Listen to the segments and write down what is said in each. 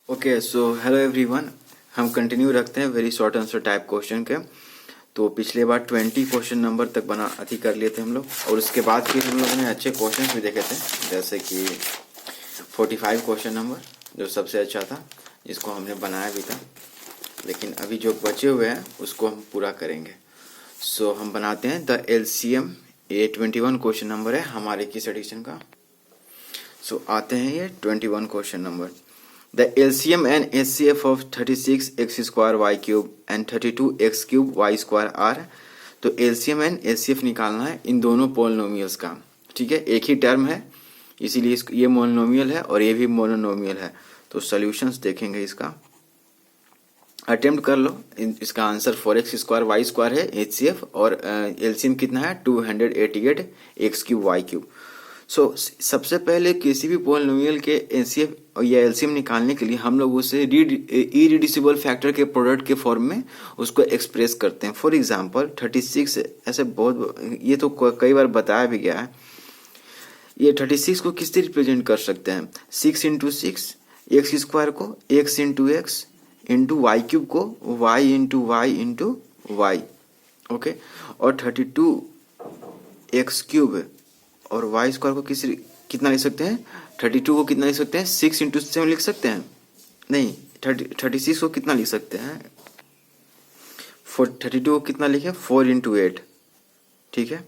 Okay so hello everyone. हम continue रखते हैं very short answer type question के। तो पिछले बार 20 क्वेश्चन नंबर तक बना अति कर लिए थे हम लोग, और उसके बाद फिर हम लोगों ने अच्छे क्वेश्चन भी देखे थे, जैसे कि 45 क्वेश्चन नंबर जो सबसे अच्छा था, जिसको हमने बनाया भी था। लेकिन अभी जो बचे हुए हैं उसको हम पूरा करेंगे। सो हम बनाते हैं द LCM। ये 21 क्वेश्चन नंबर है हमारे किस एडिशन का। सो आते हैं ये 21 question number. The LCM and HCF of 36x square y cube and 32x cube y square are। तो LCM and HCF निकालना है इन दोनों पोलिनोमियल्स का। ठीक है, एक ही टर्म है, इसीलिए ये मोनोमियल है और ये भी मोनोमियल है। तो सॉल्यूशंस देखेंगे इसका। अटेम्प्ट कर लो। इसका answer 4x square y square है HCF, और LCM कितना है 288 x क्यूब वाई क्यूब। सबसे पहले किसी भी पोलिनोमियल के HCF या LCM निकालने के लिए हम लोग उसे इरिड्यूसिबल फैक्टर के प्रोडक्ट के फॉर्म में उसको एक्सप्रेस करते हैं। फॉर एग्जांपल 36, ऐसे बहुत, ये तो कई बार बताया भी गया है। ये 36 को किससे रिप्रेजेंट कर सकते हैं? 6 इंटू 6 एक्स स्क्वायर को x into x into y cube को y into y into y. Okay, और 32 एक्स क्यूब और वाई स्क्वायर को कितना लिख सकते हैं? 32 को कितना लिख सकते हैं? 6 इंटू 7 लिख सकते हैं? नहीं, 36 को कितना लिख सकते हैं? 32 को कितना लिखे? 4 इंटू 8। ठीक है,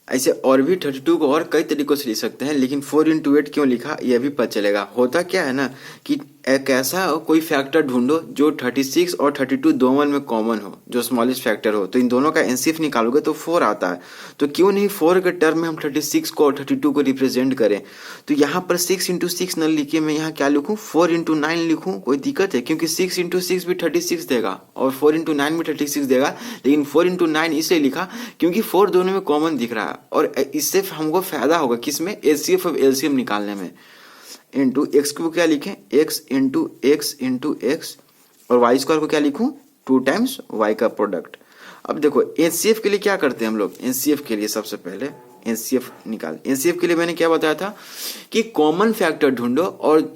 ऐसे और भी 32 को और कई तरीकों से लिख सकते हैं, लेकिन 4 इंटू 8 क्यों लिखा यह भी पता चलेगा। होता क्या है ना कि एक ऐसा कोई फैक्टर ढूंढो जो 36 और 32 दोनों में कॉमन हो, जो स्मॉलेस्ट फैक्टर हो। तो इन दोनों का एनसीएफ निकालोगे तो 4 आता है। तो क्यों नहीं 4 के टर्म में हम 36 को और 32 को रिप्रेजेंट करें। तो यहाँ पर 6 इंटू 6 न लिखे, मैं यहाँ क्या लिखूँ? 4 इंटू 9 लिखूँ? कोई दिक्कत है? क्योंकि 6 इंटू 6 भी 36 देगा और 4 इंटू 9 भी 36 देगा। लेकिन 4 इंटू 9 इसलिए लिखा क्योंकि 4 दोनों में कॉमन दिख रहा है, और इससे हमको फायदा होगा किसमें? HCF और LCM निकालने में। इंटू एक्स को क्या लिखें? एक्स इंटू एक्स, और वाई स्क्वायर को क्या लिखूं? 2 टाइम्स वाई का प्रोडक्ट। अब देखो HCF के लिए क्या करते हैं हम लोग। HCF के लिए सबसे पहले HCF निकाल। HCF के लिए मैंने क्या बताया था कि कॉमन फैक्टर ढूंढो और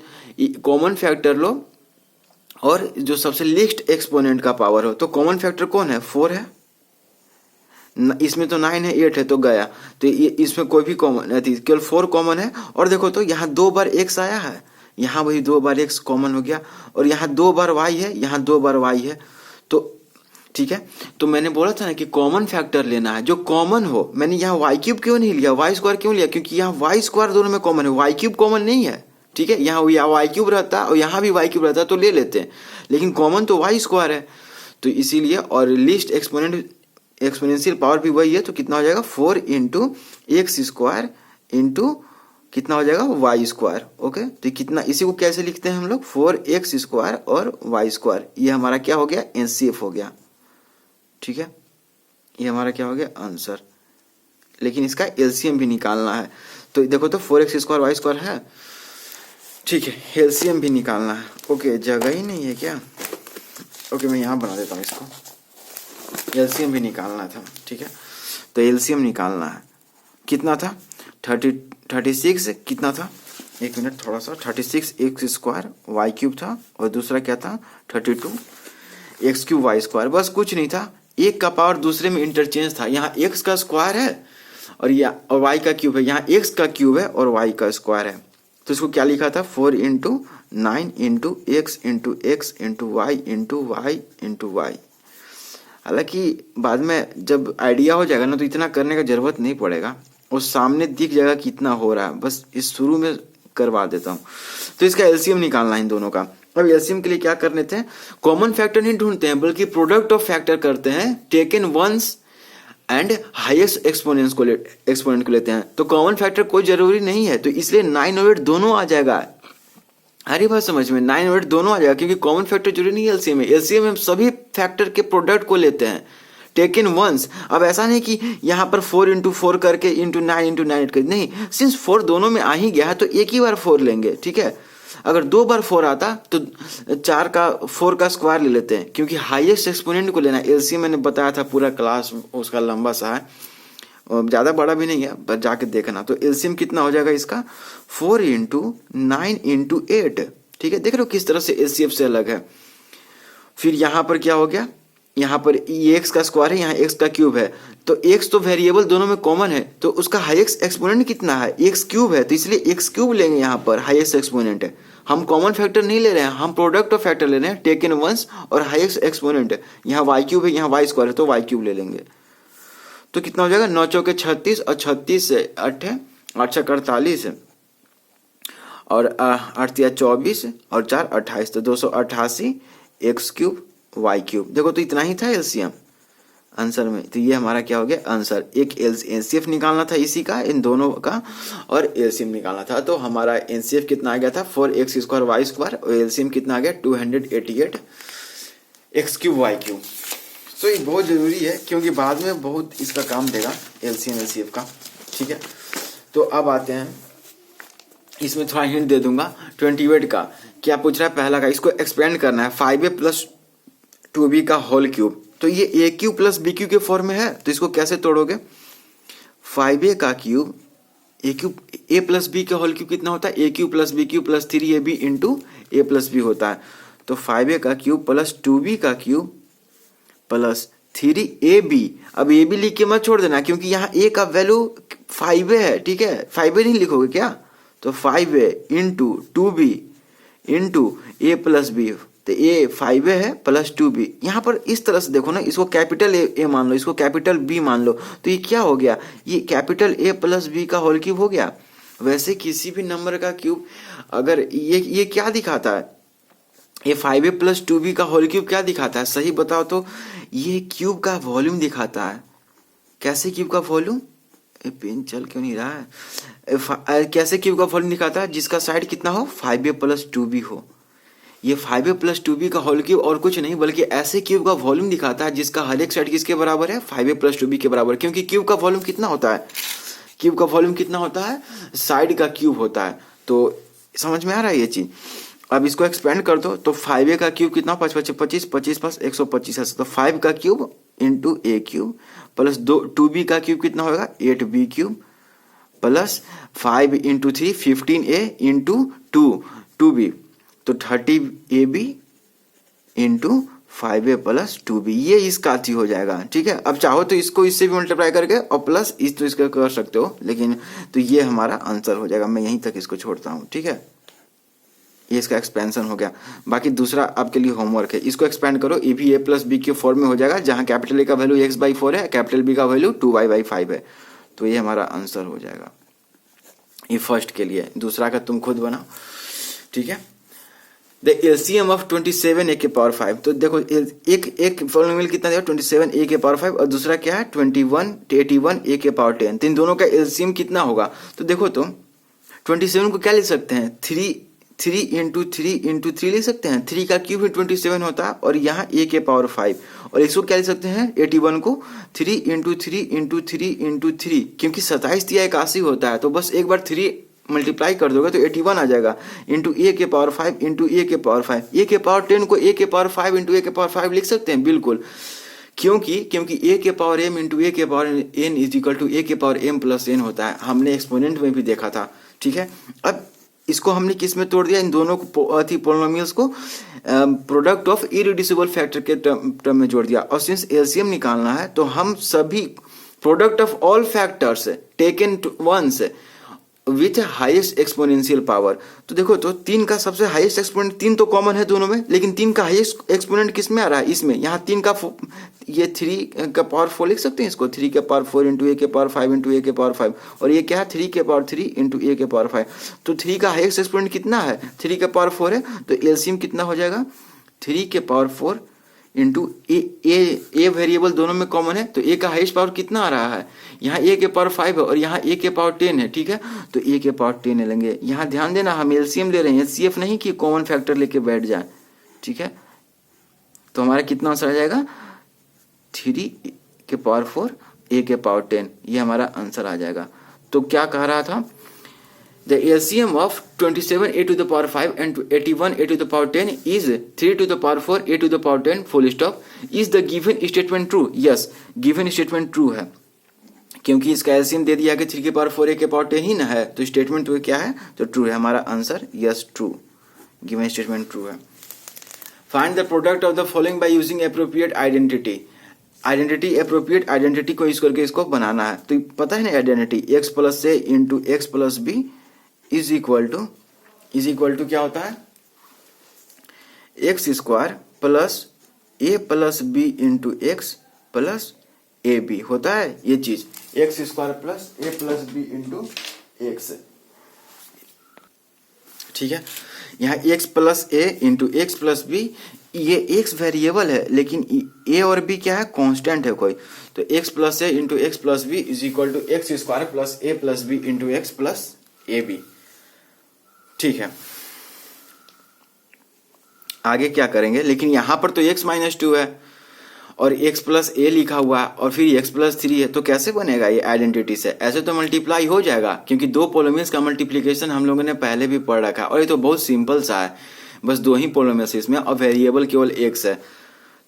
कॉमन फैक्टर लो, और जो सबसे लीस्ट एक्सपोनेंट का पावर हो। तो कॉमन फैक्टर कौन है? 4 है, इसमें तो 9 है, 8 है, तो गया। तो इसमें कोई भी कॉमन नहीं, केवल 4 कॉमन है। और देखो तो यहाँ 2 बार x आया है, यहाँ वही 2 बार x कॉमन हो गया, और यहाँ 2 बार y है, यहाँ 2 बार y है। तो ठीक है, तो मैंने बोला था ना कि कॉमन फैक्टर लेना है जो कॉमन हो। मैंने यहाँ वाई क्यूब क्यों नहीं लिया, वाई स्क्वायर क्यों लिया? क्योंकि यहाँ वाई स्क्वायर दोनों में कॉमन है, वाई क्यूब कॉमन नहीं है। ठीक है, यहाँ वाई क्यूब रहता और यहाँ भी वाई क्यूब रहता तो ले लेते हैं, लेकिन कॉमन तो वाई स्क्वायर है। तो इसीलिए, और लीस्ट एक्सपोनेंशियल पावर भी वही है, तो कितना हो जाएगा? 4 इंटू एक्स स्क्वायर इंटू कितना हो जाएगा? Y square. ओके, तो कितना, इसी को कैसे लिखते हैं हम लोग? 4x स्क्वायर और वाई स्क्वायर। ये हमारा क्या हो गया? एनसीएफ हो गया। ठीक है, ये हमारा क्या हो गया? आंसर। लेकिन इसका एलसीएम भी निकालना है। तो देखो तो 4x स्क्वायर वाई स्क्वायर है, ठीक है, एलसीएम भी निकालना है। ओके, जगह ही नहीं है क्या? ओके, मैं यहाँ बना देता हूँ इसको। एलसीएम भी निकालना था। ठीक है, तो एलसीएम निकालना है। कितना था? 36 कितना था? एक मिनट, थोड़ा सा। 36 एक्स स्क्वायर वाई क्यूब था, और दूसरा क्या था? 32 एक्स क्यूब वाई स्क्वायर। बस कुछ नहीं था, एक का पावर दूसरे में इंटरचेंज था। यहाँ एक्स का स्क्वायर है और वाई का क्यूब है, यहाँ एक्स का क्यूब है और वाई का स्क्वायर है। तो इसको क्या लिखा था? 4 into 9 into x into y into y. हालांकि बाद में जब आइडिया हो जाएगा ना तो इतना करने का जरूरत नहीं पड़ेगा, और सामने दिख जाएगा कितना हो रहा है। बस इस शुरू में करवा देता हूँ। तो इसका एलसीएम निकालना है इन दोनों का। अब एलसीएम के लिए क्या कर लेते हैं? कॉमन फैक्टर नहीं ढूंढते हैं, बल्कि प्रोडक्ट ऑफ फैक्टर करते हैं, taken once and highest exponent को लेते हैं। तो कॉमन फैक्टर कोई जरूरी नहीं है, तो इसलिए 9 और 8 दोनों आ जाएगा। हरी बात समझ में? 9 और 8 दोनों आ जाएगा, क्योंकि कॉमन फैक्टर जरूरी नहीं है एलसीएम में। एलसीएम में हम सभी फैक्टर के प्रोडक्ट को लेते हैं, टेकन वंस। अब ऐसा नहीं कि यहाँ पर 4 इंटू 4 करके इंटू 9 करके, नहीं, सिंस 4 दोनों में आ ही गया है तो एक ही बार 4 लेंगे। ठीक है, अगर 2 बार 4 आता तो 4 का स्क्वायर ले लेते हैं, क्योंकि हाईएस्ट एक्सपोनेंट को लेना है। एलसीएम मैंने बताया था, पूरा क्लास उसका लंबा सा है, ज़्यादा बड़ा भी नहीं है, बस जाके देखना। तो एलसीएम कितना हो जाएगा इसका? 4 इंटू 9 इंटू 8, ठीक है, देख रहे हो किस तरह से एचसीएफ से अलग है। फिर यहाँ पर क्या हो गया, यहाँ पर ये एक्स का स्क्वायर है, यहाँ एक्स का क्यूब है, तो एक्स तो वेरिएबल दोनों में कॉमन है, तो उसका हाईएस्ट एक्सपोनेंट कितना है, एक्स क्यूब है, तो इसलिए एक्स क्यूब लेंगे। यहाँ पर हाईएस्ट एक्सपोनेंट है, हम कॉमन फैक्टर नहीं ले रहे हैं, हम प्रोडक्ट ऑफ फैक्टर ले रहे हैं, टेकन वंस और हाईएस्ट एक्सपोनेंट है। यहाँ वाई क्यूब है, यहाँ वाई स्क्वायर है, तो वाई क्यूब ले लेंगे। तो कितना हो जाएगा, 9 चौके 36 और 36 से 8 है, 8 छक्के 48 और 8 तिया 24 और 4 28, तो 288 एक्स क्यूब वाई क्यूब। देखो तो इतना ही था एलसीएम आंसर में। तो ये हमारा क्या हो गया आंसर। एक एलसीएफ निकालना था इसी का, इन दोनों का, और एलसीएम निकालना था। तो हमारा एनसीएफ कितना आ गया था 4x स्क्वायर वाई स्क्वायर, और एलसीएम कितना आ गया 288 एक्स क्यूब वाई क्यूब। तो ये बहुत जरूरी है क्योंकि बाद में बहुत इसका काम देगा एलसीएम एलसीएफ का। ठीक है, तो अब आते हैं, इसमें थोड़ा हिंट दे दूंगा। 28 का क्या पूछ रहा है, पहला का इसको एक्सपेंड करना है 5a प्लस 2b का होल क्यूब। तो ये a cube plus b cube के फॉर्म में है, तो इसको कैसे तोड़ोगे, 5a का cube, a cube a plus b का होल क्यूब कितना होता है, a cube plus b cube plus 3ab into a plus b होता है। तो 5a का क्यूब प्लस 2b का क्यूब प्लस 3ab। अब ए बी लिख के मत छोड़ देना क्योंकि यहाँ ए का वैल्यू 5a है। ठीक है, 5a नहीं लिखोगे क्या, तो 5a into 2b into a plus b, तो ए 5a है प्लस 2b। यहाँ पर इस तरह से देखो ना, इसको कैपिटल ए मान लो, इसको कैपिटल बी मान लो, तो ये क्या हो गया, ये कैपिटल ए प्लस बी का होल क्यूब हो गया। वैसे किसी भी नंबर का क्यूब अगर ये क्या दिखाता है, ये 5a प्लस 2b का होल क्यूब क्या दिखाता है, सही बताओ तो ये क्यूब का वॉल्यूम दिखाता है। कैसे क्यूब का वॉल्यूम, पेन चल क्यों नहीं रहा है, कैसे क्यूब का वॉल्यूम दिखाता है, जिसका साइड कितना हो 5a प्लस 2b हो। ये 5a प्लस 2b का होल क्यूब और कुछ नहीं बल्कि ऐसे क्यूब का वॉल्यूम दिखाता है जिसका हर एक साइड किसके बराबर है, 5a प्लस 2b के बराबर। क्योंकि क्यूब का वॉल्यूम कितना होता है, क्यूब का वॉल्यूम कितना होता है, साइड का क्यूब होता है। तो समझ में आ रहा है ये चीज। अब इसको एक्सपेंड कर दो, तो 5a का क्यूब कितना, 5 25 25 25 प्लस 125 है, तो 5 का क्यूब इंटू ए क्यूब प्लस 2b का क्यूब कितना होगा 8b cube plus 5 into 3 15a into 2b, तो 30ab into 5a plus 2b, ये इसका अथी हो जाएगा। ठीक है, अब चाहो तो इसको इससे भी मल्टीप्लाई करके और प्लस इस तो इसका कर सकते हो, लेकिन तो ये हमारा आंसर हो जाएगा। मैं यहीं तक इसको छोड़ता हूँ। ठीक है, ये इसका एक्सपेंशन हो गया। बाकी दूसरा आपके लिए होमवर्क है, इसको एक्सपेंड करो, ये भी a प्लस बी के फॉर्म में हो जाएगा, जहाँ कैपिटल ए का वैल्यू x/4 है, कैपिटल बी का वैल्यू 2y/5 है, तो ये हमारा आंसर हो जाएगा। ये फर्स्ट के लिए, दूसरा का तुम खुद बनाओ। ठीक है, द एलसीएम ऑफ 27 a के पावर 5। तो देखो एक पॉलिनोमियल कितना दिया 27 a के पावर 5 और दूसरा क्या है 81 a के पावर 10। तो इन दोनों का एलसीएम कितना होगा, तो देखो तो 27 को क्या लिख सकते हैं, 3 इंटू 3 लिख सकते हैं, 3 का क्यूब ही 27 होता है, और यहाँ a के पावर 5, और इसको क्या लिख सकते हैं 81 को 3 इंटू 3 इंटू 3 इंटू 3, क्योंकि 27 या 81 होता है, तो बस एक बार 3 मल्टीप्लाई कर दोगे तो 81 आ जाएगा, इंटू a के पावर 5 इंटू a के पावर 5। a के पावर 10 को a के पावर 5 इंटू a के पावर 5 लिख सकते हैं, बिल्कुल, क्योंकि a के पावर m इंटू a के power n is equal to a के पावर m प्लस n होता है, हमने एक्सपोनेंट में भी देखा था। ठीक है, अब इसको हमने किस में तोड़ दिया, इन दोनों को पॉलिनोमियल्स को प्रोडक्ट ऑफ इरिड्यूसिबल फैक्टर के टर्म में जोड़ दिया। और सिंस एलसीएम निकालना है तो हम सभी product of all factors taken once with highest exponential power. तो देखो तो 3 का सबसे हाईएस्ट एक्सपोनेंट, 3 तो कॉमन है दोनों में, लेकिन 3 का हाईएस्ट एक्सपोनेंट किस में आ रहा है, इसमें। यहाँ 3 का ये 3 का पावर 4 लिख सकते हैं इसको, 3 के पावर 4 इंटू ए के पावर 5 इंटू ए के पावर 5, और ये क्या है 3 के पावर 3 इंटू ए के पावर 5। तो 3 का हाईएस्ट एक्सपोनेंट कितना है, 3 के पावर 4 है, तो एलसीएम कितना हो जाएगा 3 के पावर 4 इंटू ए वेरिएबल दोनों में कॉमन है, तो ए का हाईएस्ट पावर कितना आ रहा है, यहाँ ए के पावर 5 है और यहाँ ए के पावर 10 है। ठीक है, तो ए के पावर 10 लेंगे। यहाँ ध्यान देना हम एलसीएम ले रहे हैं, एचसीएफ नहीं कि कॉमन फैक्टर लेके बैठ जाए। ठीक है, तो हमारा कितना आंसर आ जाएगा 3 के पावर 4 ए के पावर 10, ये हमारा आंसर आ जाएगा। तो क्या कह रहा था, the LCM of 27 a to the power 5 and 81 a to the power 10 is 3 to the power 4 a to the power 10 full stop. Is the given statement true? Yes, given statement true है, क्योंकि इसका LCM दे दिया कि 3 के power 4 a के power 10 ही ना है, तो स्टेटमेंट तो क्या है, तो ट्रू है। हमारा answer yes true, given statement true है। Find the product of the following by using appropriate identity. Identity appropriate identity को यूज करके इसको बनाना है। तो पता है ना identity x plus a into x plus b is equal to क्या होता है, x square plus a plus b into x plus a b होता है ये चीज, x square plus a plus b into x. ठीक है, यहाँ x plus a into x plus B, ये एक्स वेरिएबल है लेकिन ए और बी क्या है, कांस्टेंट है कोई। तो x plus a into x plus b is equal to x square plus a plus b into x plus a b. ठीक है, आगे क्या करेंगे, लेकिन यहां पर तो x माइनस टू है और x प्लस ए लिखा हुआ है और फिर x प्लस थ्री है, तो कैसे बनेगा ये आइडेंटिटी से? ऐसे तो मल्टीप्लाई हो जाएगा क्योंकि दो पोलोमियल्स का मल्टीप्लीकेशन हम लोगों ने पहले भी पढ़ रखा है और ये तो बहुत सिंपल सा है, बस दो ही पोलोमियल्स इसमें और वेरिएबल केवल x है।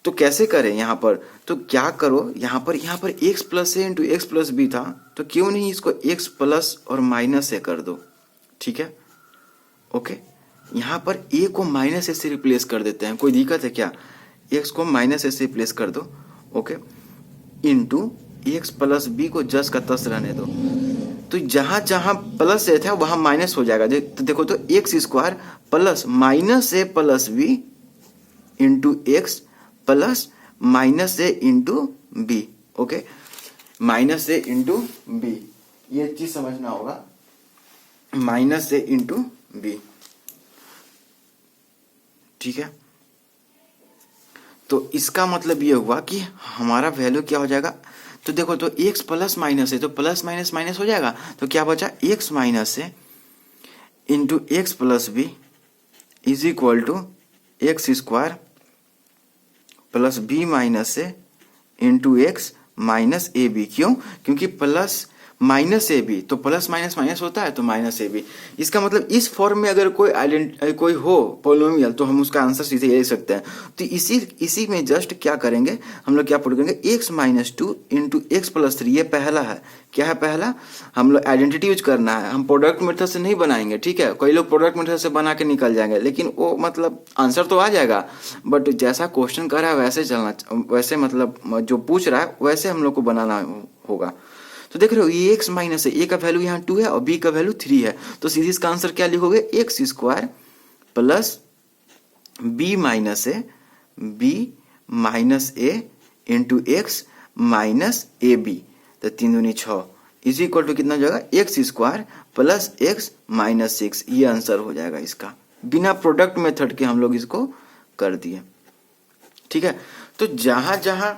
तो कैसे करें यहाँ पर, तो क्या करो, यहाँ पर x plus a into x plus B था, तो क्यों नहीं इसको x प्लस और माइनस ए कर दो। ठीक है, ओके, यहाँ पर a को माइनस ए से रिप्लेस कर देते हैं, कोई दिक्कत है क्या? x को माइनस ए से रिप्लेस कर दो, okay, into x plus b को जस का तस रहने दो। तो जहां जहां प्लस ए था वहां माइनस हो जाएगा। तो देखो तो x square plus minus a plus b into x plus minus a into b. Okay, minus a into b, ये चीज समझना होगा, माइनस ए इंटू बी। ठीक है, तो इसका मतलब ये हुआ कि हमारा वैल्यू क्या हो जाएगा, तो देखो तो x प्लस माइनस है तो प्लस माइनस माइनस हो जाएगा, तो क्या बचा x माइनस है into x plus b is equal to x square plus b minus है into x minus a b. क्यों? क्योंकि प्लस माइनस ए बी तो प्लस माइनस माइनस होता है, तो माइनस ए बी। इसका मतलब इस फॉर्म में अगर कोई हो पोलिनोमियल तो हम उसका आंसर सीधे ले सकते हैं। तो इसी में जस्ट क्या करेंगे हम लोग, क्या पुट करेंगे, x minus two into x plus three, ये पहला है। क्या है पहला? हम लोग आइडेंटिटी यूज करना है, हम प्रोडक्ट मेथड से नहीं बनाएंगे। ठीक है, कई लोग प्रोडक्ट मेथड से बना के निकल जाएंगे, लेकिन वो मतलब आंसर तो आ जाएगा, बट जैसा क्वेश्चन कर रहा है वैसे चलना, वैसे मतलब जो पूछ रहा है वैसे हम लोग को बनाना होगा। तो देख रहे हो ये x माइनस है, a का वैल्यू यहाँ 2 है और b का वैल्यू 3 है, तो सीधे इसका आंसर क्या लिखोगे, x square plus b minus a b minus a into x minus a b, तो 3 दूनी 6 इज इक्वल टू कितना हो जाएगा, x square plus x minus 6। ये आंसर हो जाएगा इसका, बिना प्रोडक्ट मेथड के हम लोग इसको कर दिए। ठीक है, तो जहां जहां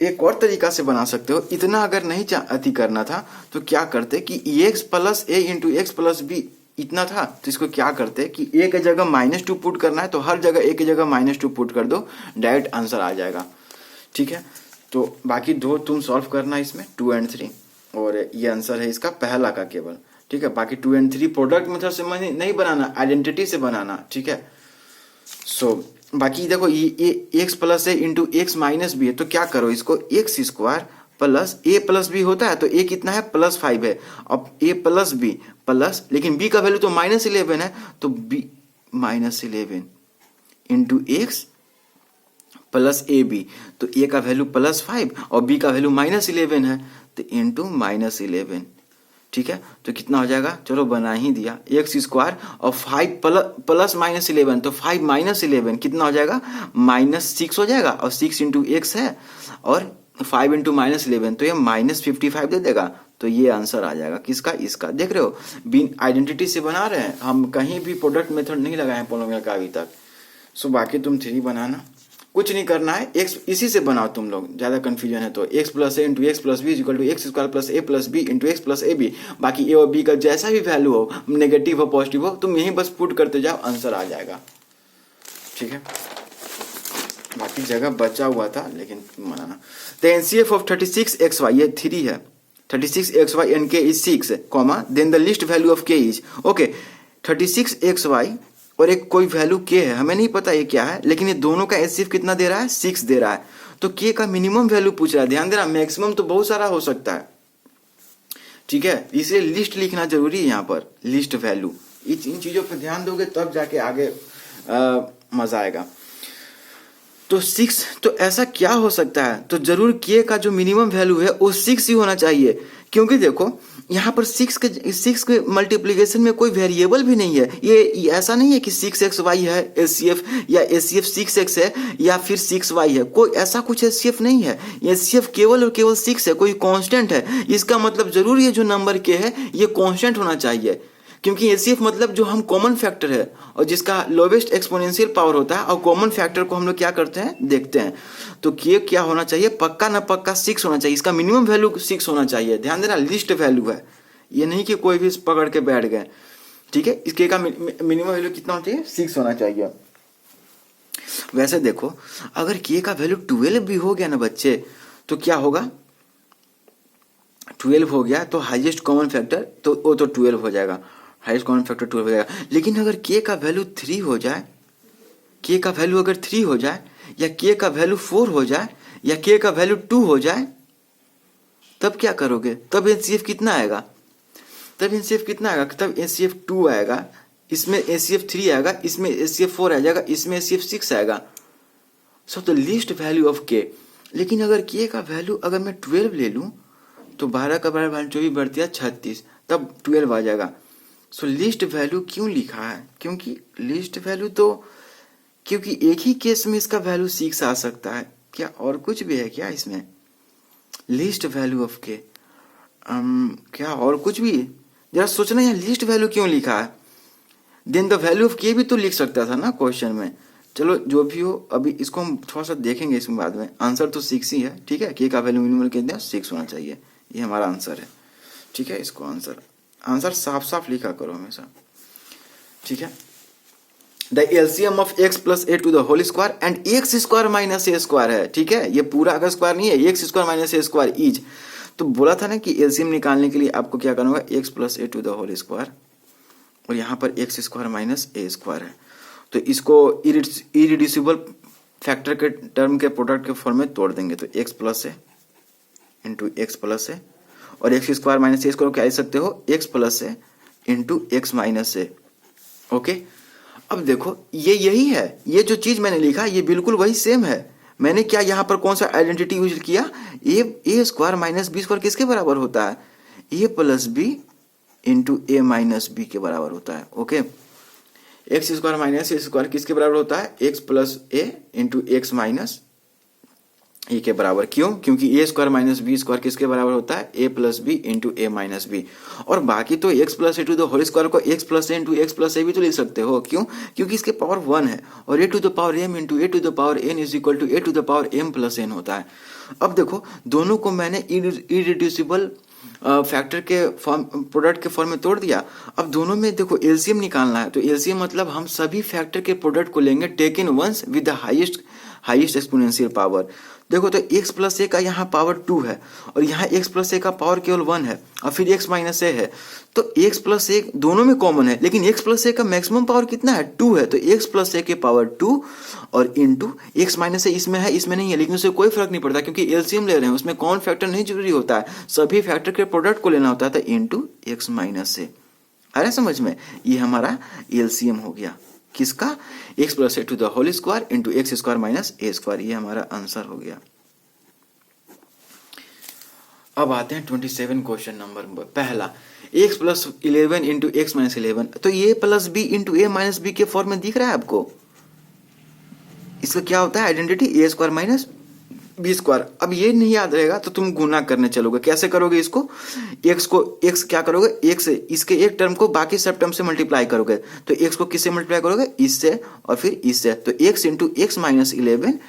एक और तरीका से बना सकते हो, इतना अगर नहीं अति करना था तो क्या करते कि x plus a into x plus B इतना था, तो इसको क्या करते कि ए की जगह माइनस टू पुट करना है तो हर जगह ए की जगह माइनस टू पुट कर दो, डायरेक्ट आंसर आ जाएगा। ठीक है, तो बाकी दो तुम सॉल्व करना इसमें 2 और 3, और ये आंसर है इसका पहला का केवल। ठीक है, बाकी 2 और 3 प्रोडक्ट मेथड से नहीं बनाना, आइडेंटिटी से बनाना। ठीक है, सो बाकी देखो ये x plus a into x minus B है, तो क्या करो इसको, x square plus a plus b होता है, तो ए कितना है, प्लस 5 है। अब ए प्लस बी प्लस, लेकिन बी का वैल्यू तो माइनस 11 है, तो b minus 11 into x plus a b, तो ए का वैल्यू प्लस 5 और बी का वैल्यू माइनस 11 है, तो इंटू माइनस 11। ठीक है, तो कितना हो जाएगा, चलो बना ही दिया, एक्स स्क्वायर और 5 प्लस माइनस 11, तो 5 माइनस 11 कितना हो जाएगा, माइनस 6 हो जाएगा, और 6 इंटू एक्स है और 5 इंटू माइनस 11, तो ये माइनस 55 दे देगा। तो ये आंसर आ जाएगा किसका, इसका। देख रहे हो, बिन आइडेंटिटी से बना रहे हैं हम, कहीं भी प्रोडक्ट मेथड नहीं लगाए हैं पोलिनोमियल का अभी तक। सो बाकी तुम 3 बनाना, कुछ नहीं करना है, एक्स इसी से बनाओ तुम लोग, ज्यादा कंफ्यूजन है तो x plus a into x plus b equal to x square plus a plus b into x plus a b. बाकी ए और बी का जैसा भी वैल्यू हो, नेगेटिव हो पॉजिटिव हो, तुम यहीं बस पुट करते जाओ, आंसर आ जाएगा। ठीक है, बाकी जगह बचा हुआ था लेकिन बनाना। द एनसीएफ ऑफ 36xy, ये 3 है, 36xy and k is 6, comma then the least value of k is, okay, 36xy और एक कोई वैल्यू k है, हमें नहीं पता ये क्या है, लेकिन ये दोनों का एचसीएफ कितना दे रहा है, 6 दे रहा है, तो k का मिनिमम वैल्यू पूछ रहा है। ध्यान देना, मैक्सिमम तो बहुत सारा हो सकता है। ठीक है, इसलिए लिस्ट लिखना जरूरी है यहाँ पर, लिस्ट वैल्यू इन चीजों पर ध्यान दोगे तब जाके आगे मजा आएगा। तो 6, तो ऐसा क्या हो सकता है, तो जरूर के का जो मिनिमम वैल्यू है वो 6 ही होना चाहिए, क्योंकि देखो यहाँ पर 6 के मल्टीप्लीकेशन में कोई वेरिएबल भी नहीं है। ये ऐसा नहीं है कि 6xy है एचसीएफ, या एचसीएफ 6x है या फिर 6y है, कोई ऐसा कुछ एचसीएफ नहीं है। एचसीएफ केवल और केवल 6 है, कोई कांस्टेंट है। इसका मतलब जरूर ये जो नंबर के है ये कांस्टेंट होना चाहिए, क्योंकि एचसीएफ मतलब जो हम कॉमन फैक्टर है और जिसका लोवेस्ट एक्सपोनेंशियल पावर होता है, और कॉमन फैक्टर को हम लोग क्या करते हैं, देखते हैं। तो के क्या होना चाहिए, पक्का ना पक्का 6 होना चाहिए। इसका मिनिमम वैल्यू 6 होना चाहिए। ध्यान देना, लिस्ट वैल्यू है, ये नहीं कि कोई भी पकड़ के बैठ गए। ठीक है, इस के का मिनिमम वैल्यू कितना होना चाहिए, 6 होना चाहिए। वैसे देखो अगर के का वैल्यू 12 भी हो गया ना बच्चे, तो क्या होगा, 12 हो गया तो हाईएस्ट कॉमन फैक्टर तो वो तो 12 हो जाएगा, हाईएस्ट कॉमन फैक्टर 12 हो जाएगा। लेकिन अगर के का वैल्यू 3 हो जाए, के का वैल्यू अगर 3 हो जाए, या के का वैल्यू 4 हो जाए, या के का वैल्यू 2 हो जाए, तब क्या करोगे, तब एचसीएफ कितना आएगा, तब एचसीएफ कितना आएगा, तब एचसीएफ 2 आएगा, इसमें एचसीएफ 3 आएगा, इसमें एचसीएफ 4 आ जाएगा, इसमें एचसीएफ 6 आएगा। So the least value of के। लेकिन अगर के का वैल्यू अगर मैं 12 ले लूं, तो 12 का 12 24 बढ़ती है 36, तब 12 आ जाएगा। सो लिस्ट वैल्यू क्यों लिखा है, क्योंकि लिस्ट वैल्यू तो, क्योंकि एक ही केस में इसका वैल्यू 6 आ सकता है। क्या और कुछ भी है क्या इसमें, लिस्ट वैल्यू ऑफ के, क्या और कुछ भी, जरा सोचना यहाँ लिस्ट वैल्यू क्यों लिखा है। देन द वैल्यू ऑफ के भी तो लिख सकता था ना क्वेश्चन में। चलो जो भी हो, अभी इसको हम थोड़ा सा देखेंगे इसमें बाद में। आंसर तो 6 ही है। ठीक है, के का वैल्यू मिनिमम कितना 6 होना चाहिए, ये हमारा आंसर है। ठीक है, इसको आंसर साफ साफ लिखा करो हमेशा। ठीक है, the LCM of x plus a to the whole square and x square minus a square है। ठीक है, ये पूरा अगर स्क्वायर नहीं है, x square minus a square is, तो बोला था ना कि एलसीएम निकालने के लिए आपको क्या करना होगा, x plus a to the whole square, और यहाँ पर x square minus a square है। तो इसको इरिड्यूसिबल फैक्टर के टर्म के प्रोडक्ट के फॉर्म में तोड़ देंगे, तो x plus a into x plus a, और x square minus a square क्या लिख सकते हो, x plus a into x minus a. Okay, अब देखो ये यही है, ये जो चीज मैंने लिखा ये बिल्कुल वही सेम है। मैंने क्या यहाँ पर कौन सा आइडेंटिटी यूज किया, a square minus b square किसके बराबर होता है, a plus b into a minus b के बराबर होता है। Okay, x square minus a square किसके बराबर होता है, x plus a into x minus a के बराबर। क्यों, क्योंकि a square minus b square किसके बराबर होता है, a plus b into a minus b. और बाकी तो x plus a to the whole square को x plus a into x plus ए भी तो लिख सकते हो। क्यों, क्योंकि इसके पावर 1 है, और a to the power m into a to the power n is equal to a to the power m plus n होता है। अब देखो दोनों को मैंने इरिड्यूसिबल फैक्टर के फॉर्म, प्रोडक्ट के फॉर्म में तोड़ दिया। अब दोनों में देखो एलसीएम निकालना है, तो एलसीएम मतलब हम सभी फैक्टर के प्रोडक्ट को लेंगे taken once with the highest exponential power. देखो तो x प्लस ए का यहाँ पावर 2 है, और यहाँ x प्लस ए का पावर केवल 1 है, और फिर x माइनस ए है। तो x प्लस ए दोनों में कॉमन है, लेकिन x प्लस ए का मैक्सिमम पावर कितना है, 2 है। तो x प्लस ए के पावर 2 और इंटू x माइनस ए इसमें है, इसमें नहीं है, लेकिन उससे कोई फर्क नहीं पड़ता क्योंकि एलसीएम ले रहे हैं, उसमें कौन फैक्टर नहीं जरूरी होता है, सभी फैक्टर के प्रोडक्ट को लेना होता है। तो इंटू एक्स माइनस ए, आ रहा है समझ में, ये हमारा एलसीएम हो गया किसका, x plus a to the whole square into x square minus a square, ये हमारा आंसर हो गया। अब आते हैं 27 क्वेश्चन नंबर पहला, x plus 11 into x minus 11। तो ये plus b into a minus b के फॉर्म में दिख रहा है आपको, इसका क्या होता है identity, a square minus b square. अब ये नहीं याद रहेगा तो तुम गुना करने चलोगे, कैसे करोगे इसको, x क्या करोगे, x से इसके एक टर्म को बाकी सब टर्म से मल्टीप्लाई करोगे, तो x को किससे मल्टीप्लाई करोगे, इससे और फिर इससे। तो x into x minus 11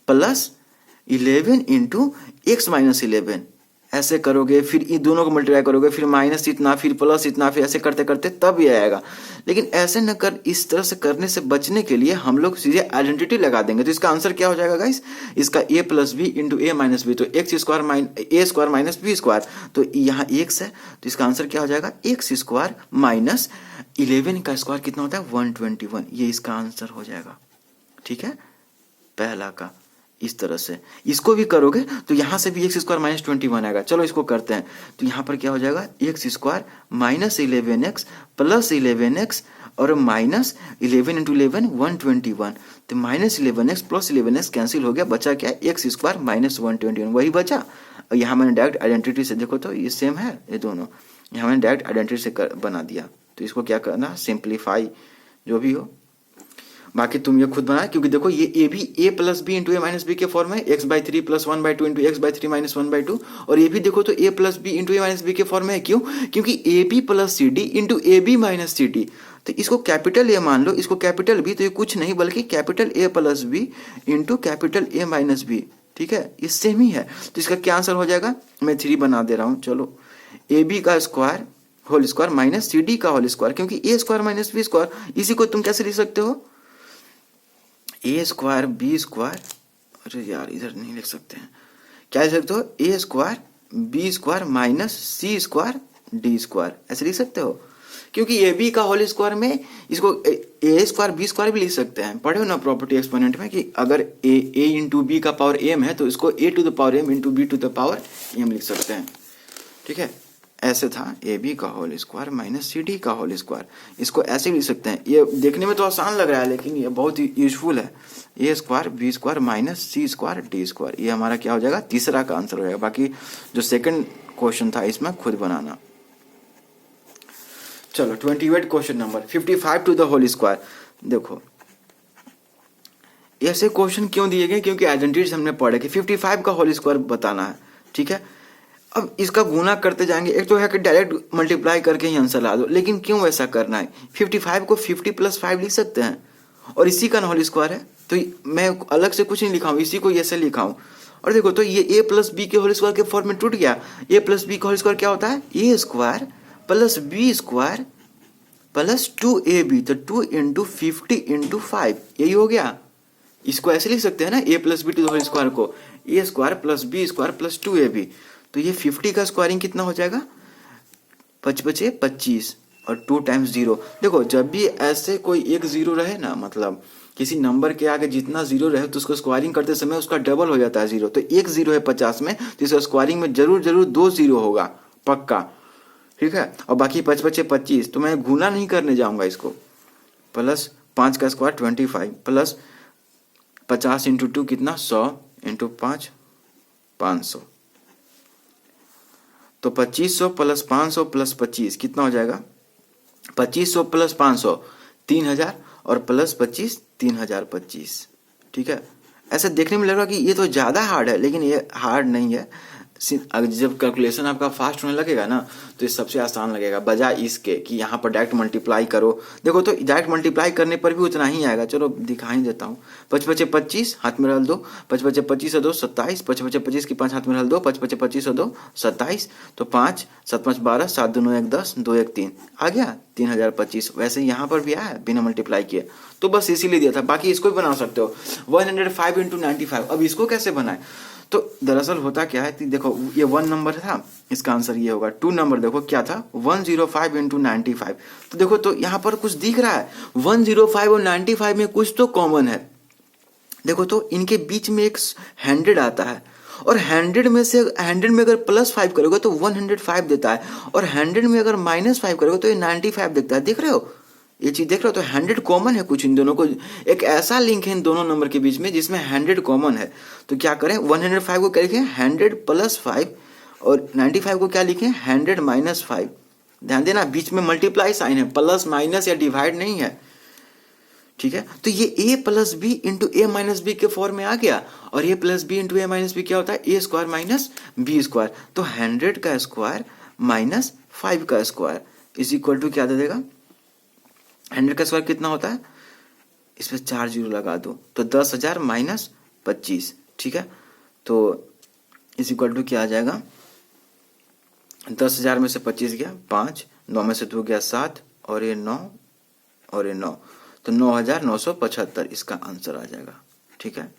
plus 11 into x minus 11, ऐसे करोगे, फिर इन दोनों को मल्टीप्लाई करोगे, फिर माइनस इतना, फिर प्लस इतना, फिर ऐसे करते करते तब ये आएगा। लेकिन ऐसे न कर, इस तरह से करने से बचने के लिए हम लोग सीधे आइडेंटिटी लगा देंगे। तो इसका आंसर क्या हो जाएगा गाइस, इसका a plus b into a minus b, तो x square a square minus b square, तो यहाँ x है, तो इसका आंसर क्या हो जाएगा, एक्स स्क्वायर माइनस 11 का स्क्वायर कितना होता है 121, ये इसका आंसर हो जाएगा। ठीक है, पहला का इस तरह से इसको भी करोगे तो यहाँ से भी एक्स स्क्वायर माइनस 21 आएगा। चलो इसको करते हैं, तो यहाँ पर क्या हो जाएगा, x square minus 11x plus 11x और माइनस 11 इंटू 11 121, तो minus 11x plus 11x cancel हो गया, बचा क्या, एक्स स्क्वायर माइनस 121 वही बचा। और यहाँ मैंने डायरेक्ट आइडेंटिटी से, देखो तो ये सेम है ये दोनों, यहाँ मैंने डायरेक्ट आइडेंटिटी से बना दिया। तो इसको क्या करना, सिंप्लीफाई जो भी हो, बाकी तुम ये खुद बनाए, क्योंकि देखो ये ए भी a plus b into a minus b के फॉर्म है, x by 3 plus 1/2 into x by 3 minus 1/2, और ये भी देखो तो a plus b into a minus b के फॉर्म है। क्यों, क्योंकि a b plus c d into a b minus c d, तो इसको कैपिटल ए मान लो, इसको कैपिटल बी, तो ये कुछ नहीं बल्कि capital a plus b into capital a minus b, ठीक है, ये सेम ही है। तो इसका क्या आंसर हो जाएगा, मैं 3 बना दे रहा हूँ, चलो, ए बी का square whole square minus c d का होल स्क्वायर, क्योंकि a square minus b square, इसी को तुम कैसे लिख सकते हो, ए स्क्वायर बी स्क्वायर, अरे यार इधर नहीं लिख सकते हैं, क्या लिख सकते हो, ए स्क्वायर बी स्क्वायर माइनस सी स्क्वायर डी स्क्वायर, ऐसे लिख सकते हो। क्योंकि ए बी का होल स्क्वायर में इसको ए स्क्वायर बी स्क्वायर भी लिख सकते हैं, पढ़े हो ना प्रॉपर्टी एक्सपोनेंट में, कि अगर ए इंटू बी का पावर एम है तो इसको a to the power m into b to the power m लिख सकते हैं, ठीक है। ऐसे था ए बी का whole square minus c d का होल स्क्वायर, इसको ऐसे भी लिख सकते हैं। ये देखने में तो आसान लग रहा है लेकिन ये बहुत ही यूजफुल है। A square B square minus C square D square, ये हमारा क्या हो जाएगा, तीसरा का आंसर हो जाएगा। बाकी जो सेकंड क्वेश्चन था इसमें खुद बनाना। चलो 28 question number 55 to the whole square. देखो ऐसे क्वेश्चन क्यों दिए गए, क्योंकि आइडेंटिटी हमने पढ़े कि 55 का होल स्क्वायर बताना है, ठीक है। अब इसका गुना करते जाएंगे, एक तो है कि डायरेक्ट मल्टीप्लाई करके ही आंसर ला दो, लेकिन क्यों ऐसा करना है, 55 को 50 प्लस 5 लिख सकते हैं, और इसी का होल स्क्वायर है, तो मैं अलग से कुछ नहीं लिखा हूँ, इसी को ऐसे लिखा हूँ। और देखो तो ये ए प्लस बी के होल स्क्वायर के फॉर्म में टूट गया, ए प्लस बी का होल स्क्वायर क्या होता है, a square plus b square plus 2ab, तो 2 इंटू 50 इंटू 5, यही हो गया। इसको ऐसे लिख सकते हैं ना, a plus b to the whole square को, a square plus b square plus 2ab, तो ये 50 का स्क्वायरिंग कितना हो जाएगा, 5×5 = 25 और 2 टाइम्स 0। देखो जब भी ऐसे कोई एक जीरो रहे ना, मतलब किसी नंबर के आगे जितना जीरो रहे तो उसको स्क्वायरिंग करते समय उसका डबल हो जाता है जीरो। तो एक जीरो है 50 में, तो इसका स्क्वायरिंग में जरूर 2 जीरो होगा पक्का, ठीक है। और बाकी 5×5 = 25, तो मैं गुना नहीं करने जाऊंगा इसको, प्लस 5 का स्क्वायर 25 प्लस 50 इंटू 2 कितना 100 इंटू 5 500, तो 2500 प्लस 500 प्लस 25 कितना हो जाएगा, 2500 प्लस 500 3000 और प्लस 25 3025, ठीक है। ऐसे देखने में लग रहा है कि ये तो ज़्यादा हार्ड है, लेकिन ये हार्ड नहीं है। जब कैलकुलेशन आपका फास्ट होने लगेगा ना तो ये सबसे आसान लगेगा, बजाय इसके कि यहाँ पर डायरेक्ट मल्टीप्लाई करो। देखो तो डायरेक्ट मल्टीप्लाई करने पर भी उतना ही आएगा, चलो दिखा ही देता हूँ। 5×5 = 25, हाथ में रख दो, 5×5 = 25 और 2 27, 5×5 = 25 की 5 हाथ में रख दो, 5×5 = 25 और 2 27, तो 5 7 5 12, 7 2 9 1 10, 2 1 3 आ गया 3025। वैसे यहाँ पर भी आया बिना मल्टीप्लाई किए, तो बस इसीलिए दिया था। बाकी इसको भी बना सकते हो 105 × 95। अब इसको कैसे बनाए, तो दरअसल होता क्या है कि देखो ये 1 नंबर था, इसका आंसर ये होगा। 2 नंबर देखो क्या था 105 × 95, तो देखो तो यहाँ पर कुछ दिख रहा है 105 और 95 में कुछ तो कॉमन है। देखो तो इनके बीच में एक 100 आता है, और 100 में से 100 में अगर +5 करोगे तो 105 देता है, और 100 में अगर -5 करोगे तो ये 95 देता है। देख रहे हो ये चीज, देख रहे हो, तो 100 कॉमन है कुछ इन दोनों को, एक ऐसा लिंक है इन दोनों नंबर के बीच में जिसमें 100 कॉमन है। तो क्या करें, 105 को क्या लिखें 100 + 5, और 95 को क्या लिखें 100 - 5। ध्यान देना बीच में मल्टीप्लाई साइन है, प्लस माइनस या डिवाइड नहीं है, ठीक है। तो ये a + b × a - b के फॉर्म में आ गया, और a + b × a - b क्या होता है, a² - b²। तो 100 का स्क्वायर माइनस 5 का स्क्वायर इज इक्वल टू क्या दे देगा, 100 का स्क्वायर कितना होता है, इस पर 4 जीरो लगा दो, तो 10,000 - 25, ठीक है। तो इज इक्वल टू क्या आ जाएगा, 10,000 में से 25 गया 5, 9 में से 2 गया 7, और ये 9 और ये 9, तो 9,975 इसका आंसर आ जाएगा, ठीक है।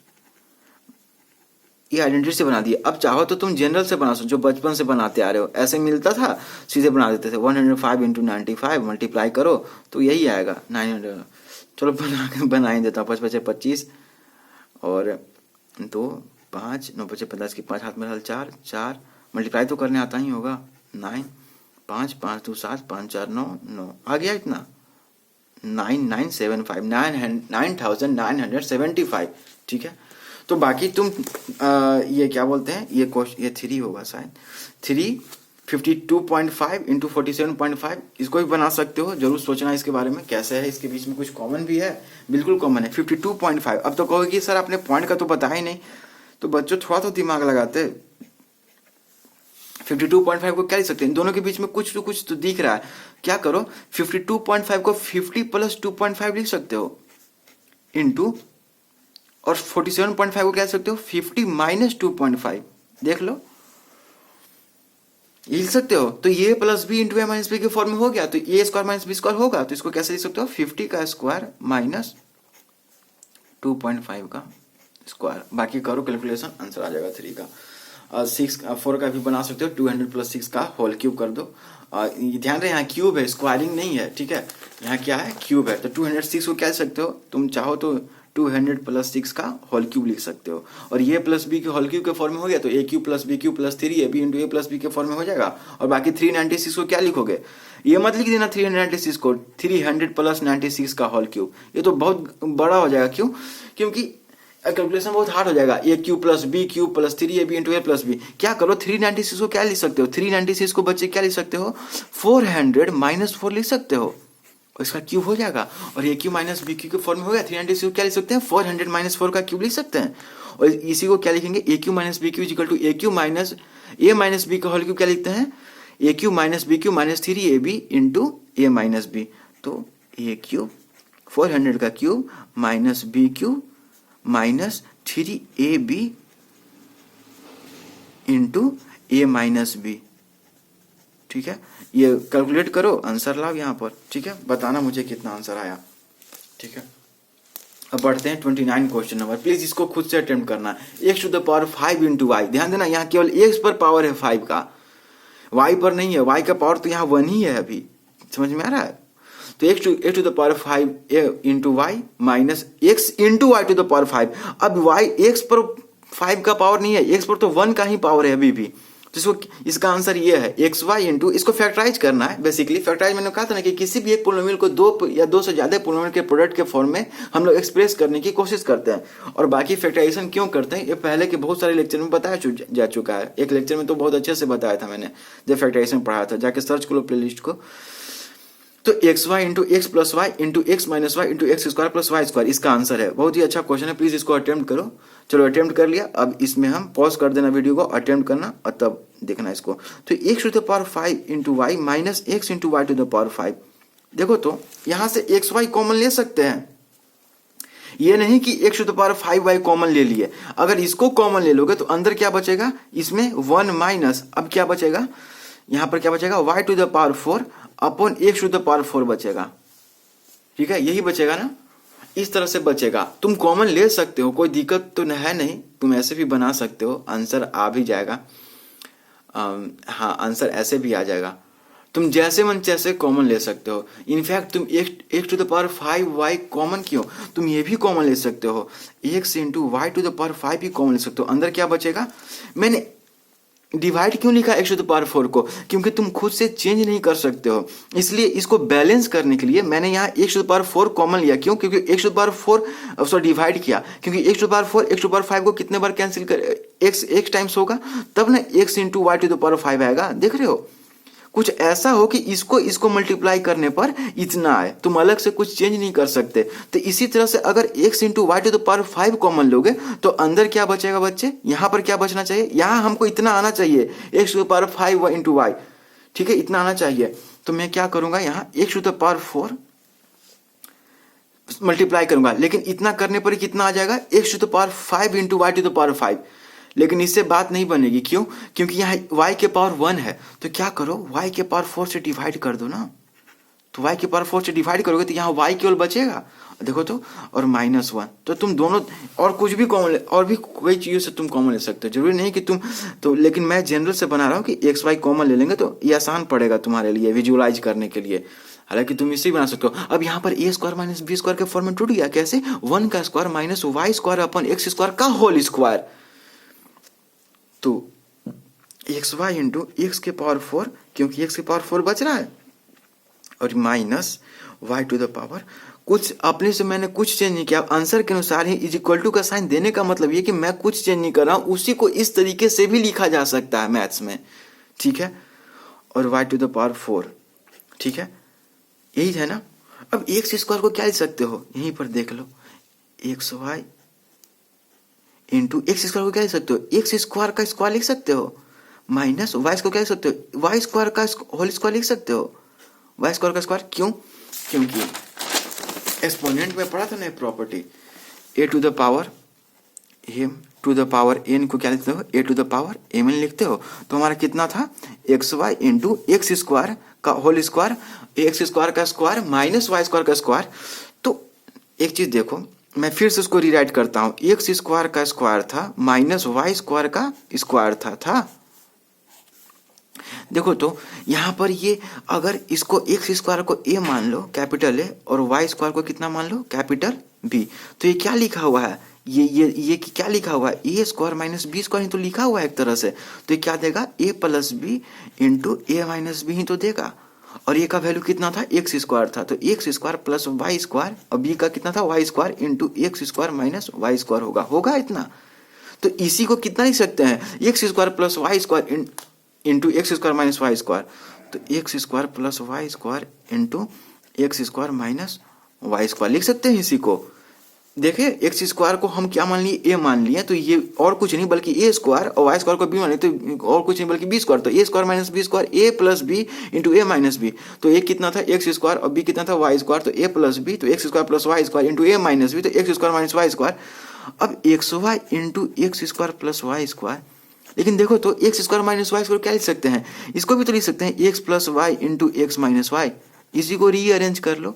ये आइडेंटिटी से बना दिए। अब चाहो तो तुम जनरल से बना सकते, जो बचपन से बनाते आ रहे हो, ऐसे मिलता था सीधे बना देते थे। 105 × 95 मल्टीप्लाई करो तो यही आएगा 900। चलो बना ही देता हूँ, 5×5 = 25 और 2 5 9 बचे 15 की 5 हाथ में रहल 4 4 मल्टीप्लाई तो करने आता ही होगा 9 5 5 2 7 5 4 9 9 आ गया इतना 9975 9975 ठीक है। तो बाकी तुम ये क्या बोलते हैं ये क्वेश्चन ये 3 होगा शायद 3 52.5 इंटू 47.5 इसको भी बना सकते हो। जरूर सोचना इसके बारे में कैसे है, इसके बीच में कुछ कॉमन भी है, बिल्कुल कॉमन है 52.5। अब तो कहोगे कि सर आपने पॉइंट का तो बताया ही नहीं, तो बच्चों थोड़ा तो दिमाग लगाते। 52.5 को क्या लिख सकते हैं, इन दोनों के बीच में कुछ तो दिख रहा है। क्या करो 52.5 को 50 प्लस 2.5 लिख सकते हो इंटू, और 47.5 को क्या लिख सकते हो 50 माइनस 2.5 देख लो लिख सकते हो। तो ये plus b into a minus b के फॉर्म में हो गया, तो ए स्क्वायर माइनस बी स्क्वायर होगा। तो इसको कैसे लिख सकते हो 50 का स्क्वायर माइनस 2.5 का स्क्वायर। बाकी करो कैलकुलेशन, आंसर आ जाएगा 3 का। 4 का भी बना सकते हो 200 प्लस 6 का होल क्यूब कर दो। ध्यान रहे यहाँ क्यूब है, स्क्वायरिंग नहीं है, ठीक है। यहाँ क्या है क्यूब है, तो 206 को क्या लिख सकते हो तुम चाहो तो 200 प्लस 6 का होल क्यूब लिख सकते हो। और ये प्लस बी के होल क्यूब के फॉर्म में हो गया, तो a cube plus b cube plus 3ab into a plus b के फॉर्म में हो जाएगा। और बाकी 396 को क्या लिखोगे, ये मत लिख देना 396 को 300 प्लस 96 का होल क्यूब, ये तो बहुत बड़ा हो जाएगा। क्यों, क्योंकि कैलकुलेशन बहुत हार्ड हो जाएगा। A cube plus b cube plus 3ab into a plus b. क्या करो 396 को क्या लिख सकते हो, 396 को बच्चे क्या लिख सकते हो 400 माइनस 4 लिख सकते हो, और इसका क्यूब हो जाएगा। और ए क्यूब माइनस बी क्यूब के फॉर्म में हो गया। 396 को क्या लिख सकते हैं 400 माइनस 4 का क्यूब लिख सकते हैं। और इसी को क्या लिखेंगे a cube minus b cube equal to a cube minus a minus b का होल क्यूब क्या लिखते हैं a cube minus b cube minus 3ab into a minus b. तो ए क्यूब 400 का cube minus b cube minus 3ab into a minus b, ठीक है। ये calculate करो, आंसर लाओ यहाँ पर, ठीक है। बताना मुझे कितना आंसर आया, ठीक है। अब बढ़ते हैं 29 क्वेश्चन नंबर। प्लीज इसको खुद से अटेम्प्ट करना। x to the power 5 into y. ध्यान देना यहाँ केवल x पर पावर है 5 का, y पर नहीं है। y का पावर तो यहाँ 1 ही है अभी, समझ में आ रहा है। तो x to the power 5 into y minus x into y to the power 5। अब y x पर 5 का पावर नहीं है, x पर तो 1 का ही पावर है अभी भी। तो इसका आंसर ये है एक्स वाई इंटू, इसको फैक्टराइज करना है। बेसिकली फैक्टराइज मैंने कहा था ना कि किसी भी एक पोलिनोमियल को 2 या 2 से ज्यादा पोलिनोमियल के प्रोडक्ट के फॉर्म में हम लोग एक्सप्रेस करने की कोशिश करते हैं। और बाकी फैक्टराइजेशन क्यों करते हैं ये पहले के बहुत सारे लेक्चर में बताया जा चुका है। एक लेक्चर में तो बहुत अच्छे से बताया था मैंने, जब फैक्टराइजेशन पढ़ाया था, जाके सर्च करो प्ले लिस्ट को। तो x y into x plus y into x minus y into x square plus y square इसका आंसर है। बहुत ही अच्छा क्वेश्चन है, प्लीज इसको अटेम्प्ट करो। चलो अटेम्प्ट कर लिया, अब इसमें हम पॉज कर देना वीडियो को, अटेम्प्ट करना और तब देखना इसको। तो x to the power 5 into y minus x into y to the power 5। देखो तो यहां से एक्स वाई कॉमन ले सकते हैं, ये नहीं कि x to the power 5 y common ले लिए। अगर इसको कॉमन ले लोगे तो अंदर क्या बचेगा, इसमें 1 माइनस, अब क्या बचेगा यहां पर, क्या बचेगा y to the power 4 upon x to the power 4 बचेगा, ठीक है। यही बचेगा ना, इस तरह से बचेगा। तुम कॉमन ले सकते हो, कोई दिक्कत तो है नहीं, तुम ऐसे भी बना सकते हो, आंसर आ भी जाएगा। हाँ आंसर ऐसे भी आ जाएगा, तुम जैसे मन जैसे कॉमन ले सकते हो। इनफैक्ट तुम x to the power 5 y common क्यों, तुम ये भी कॉमन ले सकते हो, x into y to the power 5 भी कॉमन ले सकते हो। अंदर क्या बचेगा, मैंने डिवाइड क्यों लिखा एक्स टू द पावर 4 को, क्योंकि तुम खुद से चेंज नहीं कर सकते हो, इसलिए इसको बैलेंस करने के लिए मैंने यहाँ x to the power 4 common लिया। क्यों, क्योंकि x to the power 4 sorry divide किया, क्योंकि x to the power 4 x to the power 5 को कितने बार कैंसिल कर एक्स टाइम्स होगा, तब ना x into y to the power 5 आएगा। देख रहे हो, कुछ ऐसा हो कि इसको मल्टीप्लाई करने पर इतना आए, तुम अलग से कुछ चेंज नहीं कर सकते। तो इसी तरह से अगर x into y to the power 5 common लोगे तो अंदर क्या बचेगा बच्चे, यहां पर क्या बचना चाहिए, यहां हमको इतना आना चाहिए x to the power 5 into y, ठीक है, इतना आना चाहिए। तो मैं क्या करूंगा, यहाँ x to the power 4 multiply करूंगा, लेकिन इतना करने पर कितना आ जाएगा x to the power 5 into y to the power 5। लेकिन इससे बात नहीं बनेगी, क्यों, क्योंकि यहाँ y के पावर 1 है। तो क्या करो, y के पावर 4 से डिवाइड कर दो ना, तो y के पावर 4 से डिवाइड करोगे तो यहाँ y केवल बचेगा, देखो तो, और -1। तो तुम दोनों और कुछ भी कॉमन, और भी कोई चीज़ों से तुम कॉमन ले सकते हो, जरूरी नहीं कि तुम तो, लेकिन मैं जनरल से बना रहा हूँ कि x y कॉमन ले लेंगे तो ये आसान पड़ेगा तुम्हारे लिए विजुअलाइज करने के लिए, हालांकि तुम इसे बना सकते हो। अब यहाँ पर a square minus b square के फॉर्म में टूट गया, कैसे? 1 का square minus y square upon x square का होल स्क्वायर। तो एक्स वाई इंटू एक्स के पावर 4, क्योंकि एक्स के पावर 4 बच रहा है, और minus y to the power, कुछ अपने से मैंने कुछ चेंज नहीं किया, आंसर के अनुसार ही इज इक्वल टू का साइन देने का मतलब ये कि मैं कुछ चेंज नहीं कर रहा हूं, उसी को इस तरीके से भी लिखा जा सकता है मैथ्स में, ठीक है। और वाई टू द पावर 4, ठीक है, यही है ना। अब एक्स स्क्वायर को क्या लिख सकते हो, यहीं पर देख लो, x y into x square को क्या लिख सकते हो, एक्स स्क्वायर का स्क्वायर लिख सकते हो, माइनस वाई को क्या लिख सकते हो, वाई स्क्वायर का होल स्क्वायर लिख सकते हो, वाई स्क्वायर का स्क्वायर। क्यों? क्योंकि एक्सपोनेंट में पढ़ा था ना property, a to the power m to the power n को क्या लिखते हो, a to the power m n लिखते हो। तो हमारा कितना था, x y into x square का होल स्क्वायर, एक्स स्क्वायर का स्क्वायर माइनस वाई स्क्वायर का स्क्वायर। तो एक चीज देखो, मैं फिर से उसको रीराइट करता हूं, एक्स स्क्वायर का स्क्वायर था माइनस वाई स्क्वायर का स्क्वायर था। देखो तो यहाँ पर ये अगर इसको एक्स स्क्वायर को ए मान लो कैपिटल ए, और वाई स्क्वायर को कितना मान लो कैपिटल बी, तो ये क्या लिखा हुआ है, ये क्या लिखा हुआ है, a square minus b square ही तो लिखा हुआ है एक तरह से। तो ये क्या देगा, ए plus b into a minus B ही तो देगा। और ये का वैल्यू कितना था, एक्स स्क्वायर था, तो x square plus y square, और बी का कितना था, y square into x square minus y square होगा इतना। तो इसी को कितना लिख सकते हैं, x square plus y square into x square minus y square. तो x square plus y square into x square minus y square लिख सकते हैं इसी को। देखिए एक्स स्क्वायर को हम क्या मान लिए, ए मान लिए, तो ये और कुछ नहीं बल्कि ए स्क्वायर, और वाई स्क्वायर को बी मान लिए तो और कुछ नहीं बल्कि बी स्क्वायर। तो ए square minus b square, A plus b into a minus b. तो ए कितना था, एक्स स्क्वायर, और बी कितना था, वाई स्क्वायर। तो ए प्लस बी, तो x square plus y square into a minus b, तो x square minus y square. अब x y into x square plus y square, लेकिन देखो तो x square minus y square क्या लिख सकते हैं, इसको भी तो लिख सकते हैं x plus y into x minus y. इसी को रीअरेंज कर लो,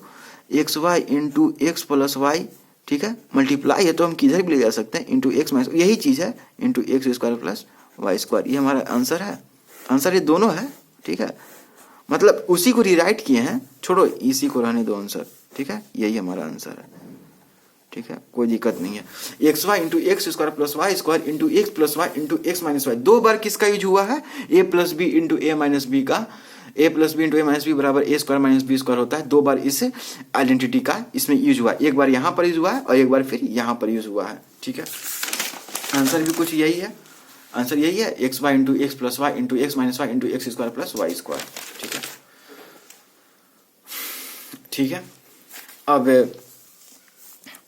x y into x plus y, ठीक है, मल्टीप्लाई है तो हम किधर भी ले जा सकते हैं, इंटू एक्स माइनस, यही चीज है, into x square plus y square. ये हमारा आंसर है, आंसर ये दोनों है, ठीक है, मतलब उसी को रीराइट किए हैं, छोड़ो इसी को रहने दो आंसर, ठीक है, यही हमारा आंसर है, ठीक है, कोई दिक्कत नहीं है। X y into x square plus y square into x plus y into x minus y, 2 बार किसका यूज हुआ है, a plus b into a minus b का, a plus b into a minus b बराबर a square minus b square होता है। 2 बार इस identity का इसमें यूज हुआ है, एक बार यहाँ पर यूज हुआ है और एक बार फिर यहाँ पर यूज हुआ है, ठीक है। आंसर भी कुछ यही है, आंसर यही है, x y into x plus y into x minus y into x square plus y square, ठीक है, ठीक है। अब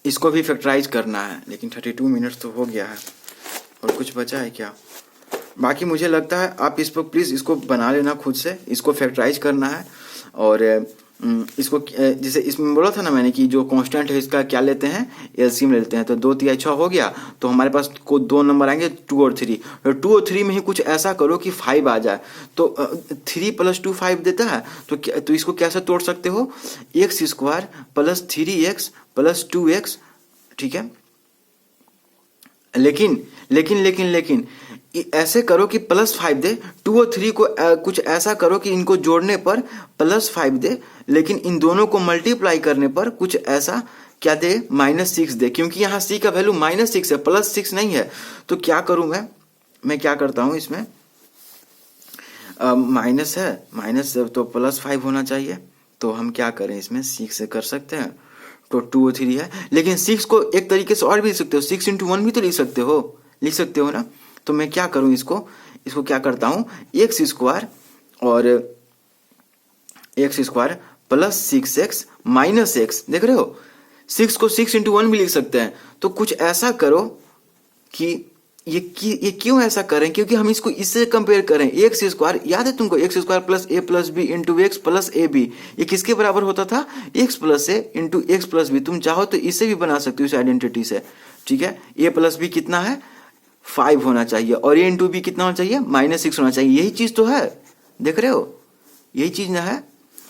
इसको भी फैक्टराइज करना है, लेकिन 32 मिनट्स तो हो गया है, और कुछ बचा है क्या? बाकी मुझे लगता है आप इस पर प्लीज़ इसको बना लेना खुद से, इसको फैक्टराइज करना है। और इसको जैसे इसमें बोला था ना मैंने कि जो कांस्टेंट है इसका क्या लेते हैं, एलसीएम लेते हैं। तो 2 3 6 हो गया, तो हमारे पास को 2 नंबर आएंगे 2 और 3। तो 2 और 3 में ही कुछ ऐसा करो कि 5 आ जाए। तो 3 + 2 5 देता है, तो इसको कैसे तोड़ सकते हो, x square plus 3x plus 2x, ठीक है। लेकिन ऐसे करो कि +5 दे, 2 और 3 को कुछ ऐसा करो कि इनको जोड़ने पर +5 दे, लेकिन इन दोनों को मल्टीप्लाई करने पर कुछ ऐसा क्या दे, -6 दे, क्योंकि यहाँ c का वैल्यू -6 है, +6 नहीं है। तो क्या करूं मैं क्या करता हूं इसमें, माइनस है, माइनस तो +5 होना चाहिए, तो हम क्या करें इसमें 6 से कर सकते हैं, तो 2 और 3 है। लेकिन 6 को एक तरीके से और भी लिख सकते हो, 6 × 1 भी तो लिख सकते हो ना। तो मैं क्या करूं, इसको क्या करता हूं, एक्स स्क्वायर और x square plus 6x minus x, देख रहे हो, 6 को 6 × 1 भी लिख सकते हैं। तो कुछ ऐसा करो कि ये क्यों ऐसा करें, क्योंकि हम इसको इससे कंपेयर करें, एक्स स्क्वायर याद है तुमको, x square plus a plus b into x plus a b, ये किसके बराबर होता था, x plus a into x plus b. तुम चाहो तो इससे भी बना सकते हो इस आइडेंटिटी से, ठीक है। ए प्लस बी कितना है, 5 होना चाहिए, और ए इंटू बी कितना होना चाहिए, -6 होना चाहिए। यही चीज तो है, देख रहे हो, यही चीज ना है।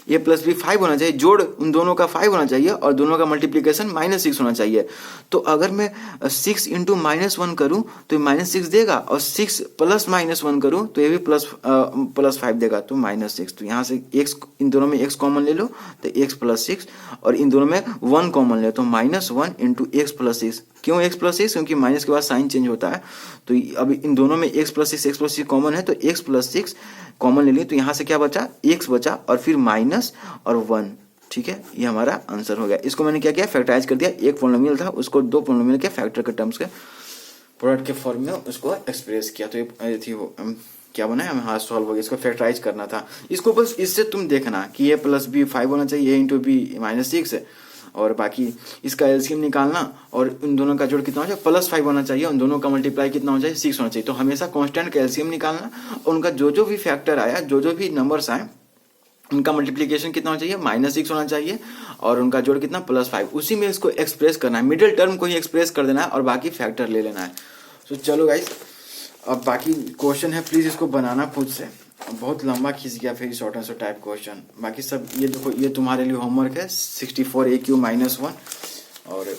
ए प्लस बी 5 होना चाहिए, जोड़ उन दोनों का 5 होना चाहिए और दोनों का मल्टीप्लीकेशन -6 होना चाहिए। तो अगर मैं 6 इंटू -1 करूँ तो ये -6 देगा, और 6 प्लस -1 करूँ तो ये भी +5 देगा, तो -6। तो यहाँ से x, इन दोनों में x कॉमन ले लो तो x प्लस 6, और इन दोनों में 1 कॉमन ले तो -1 इंटू x प्लस 6। क्यों x प्लस 6? क्योंकि माइनस के बाद साइन चेंज होता है। तो अब इन दोनों में x प्लस 6 कॉमन है, तो x प्लस 6 कॉमन ले लिए, तो यहाँ से क्या बचा? x बचा, और फिर माइनस और 1। ठीक है, ये हमारा आंसर हो गया। इसको मैंने क्या किया? फैक्टराइज कर दिया। एक पॉलिनोमियल था, उसको दो पॉलिनोमियल के फैक्टर के टर्म्स के प्रोडक्ट के फॉर्म में उसको एक्सप्रेस किया। तो ये थी वो क्या बना है, हमें हाँ सॉल्व हो गया। इसको फैक्टराइज करना था। इसको बस इससे तुम देखना कि a प्लस बी 5 होना चाहिए, a इंटू बी -6 है, और बाकी इसका एलसीएम निकालना, और उन दोनों का जोड़ कितना हो जाए? +5 होना चाहिए, उन दोनों का मल्टीप्लाई कितना हो जाए? 6 होना चाहिए। तो हमेशा कांस्टेंट का एलसीएम निकालना, और उनका जो भी फैक्टर आया, जो भी नंबर्स आए, उनका मल्टीप्लिकेशन कितना होना चाहिए? -6 होना चाहिए, और उनका जोड़ कितना? +5। उसी में इसको एक्सप्रेस करना है, मिडिल टर्म को ही एक्सप्रेस कर देना है, और बाकी फैक्टर ले लेना है। तो चलो गाइस, अब बाकी क्वेश्चन है, प्लीज़ इसको बनाना खुद से। बहुत लंबा खींच गया फिर शॉर्ट आंसर टाइप क्वेश्चन। बाकी सब ये देखो, ये तुम्हारे लिए होमवर्क है 64 AQ -1, और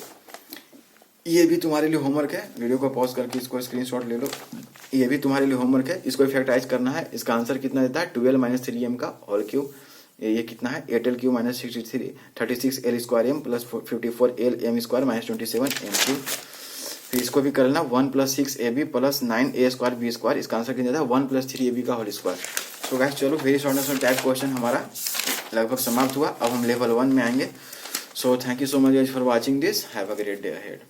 ये भी तुम्हारे लिए होमवर्क है। वीडियो को पॉज करके इसको स्क्रीनशॉट ले लो। ये भी तुम्हारे लिए होमवर्क है, इसको फैक्टराइज करना है। इसका आंसर कितना देता है? 12 - 3m का होल क्यूब। ये कितना है? 8l³ -36 l² m + 54 lm² -27 m³। फिर इसको भी कर लेना, 1 + 6ab + 9a² b²। इसका आंसर कितना था? 1 + 3ab का होल स्क्वायर। तो गाइस चलो, very short answer type question हमारा लगभग समाप्त हुआ। अब हम लेवल 1 में आएंगे। So thank you so much guys for watching this. Have a great day ahead.